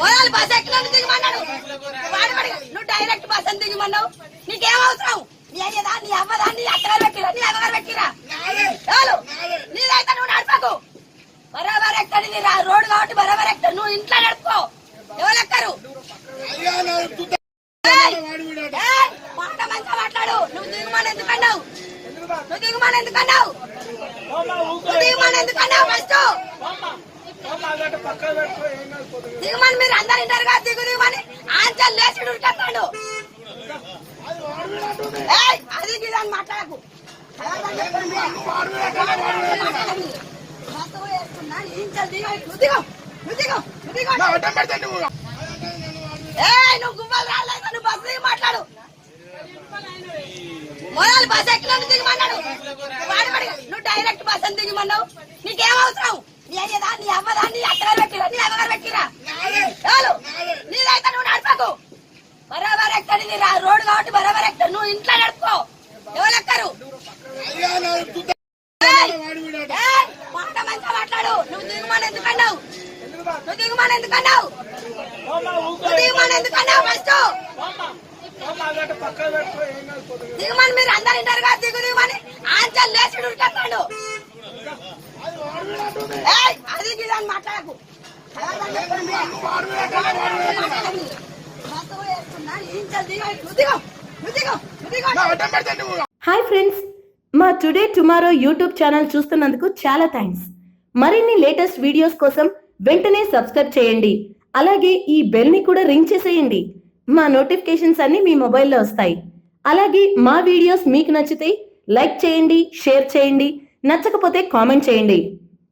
మొదలు బస్ ఎక్కినట్టు దిగమన్నాడు. నువ్వు direct bus అని దిగమన్నావు. నీకేం అవసరం? నీ అయ్యదా, నీ అవ్వదా, నీ అత్తగారు పెట్టిరా, నీ అమ్మగారు పెట్టిరా? నీదైతే నువ్వు నడపకు. బరాబర్ ఎక్కడి రోడ్డు కాబట్టి బరాబర్ ఎక్కడ. నువ్వు ఇంట్లో నడుపుకో. ఎవరు ఎక్కరు? మాట మంచిగా మాట్లాడు. నువ్వు దిగుమని ఎందుకన్నావు? నువ్వు దిగుమని ఎందుకన్నావు? నువ్వు దిగుమని ఎందుకన్నావు? ఫస్ట్ దిగుమని మీరు అందరు ఇంటారుగా. దిగుమని ఆంచల్ లేచి ఉరికెత్తాడు. అది గిదని మాట్లాడకు. నువ్వు గువ్వలు రాలేదు. నువ్వు బస్సు దిగి మాట్లాడు. మొదలు బస్ ఎక్కినట్టు దిగమన్నాడు. నువ్వు డైరెక్ట్ బస్ అని దిగమన్నావు. నీకేం అవసరం? నీ అయ్యదా, నీ అవ్వదా, నీ అత్తగారు పెట్టిరా, నీ అమ్మగారు పెట్టిరా? నీదైతే నువ్వు నడపకు. బరాబర్ ఎక్కడి రోడ్డు కాబట్టి బరాబర్ ఎక్కడ. నువ్వు ఇంట్లో నడుపుకో. ఎవరు ఎక్కరు? మాట మంచిగా మాట్లాడు. నువ్వు దిగుమని ఎందుకన్నావు? నువ్వు దిగుమని ఎందుకన్నావు? నువ్వు దిగుమని ఎందుకన్నావు? ఫస్ట్ దిగుమని మీరు అందరు ఇంటారుగా. దిగుమని ఆంచల్ లేచి ఉరికెత్తాడు. అది గిదని మాట్లాడకు. హాయ్ ఫ్రెండ్స్, మా టుడే టుమారో యూట్యూబ్ ఛానల్ చూస్తున్నందుకు చాలా థ్యాంక్స్. మరిన్ని లేటెస్ట్ వీడియోస్ కోసం వెంటనే సబ్స్క్రైబ్ చేయండి. అలాగే ఈ బెల్ ని కూడా రింగ్ చేసేయండి. మా నోటిఫికేషన్స్ అన్ని మీ మొబైల్లో వస్తాయి. అలాగే మా వీడియోస్ మీకు నచ్చితే లైక్ చేయండి, షేర్ చేయండి, నచ్చకపోతే కామెంట్ చేయండి.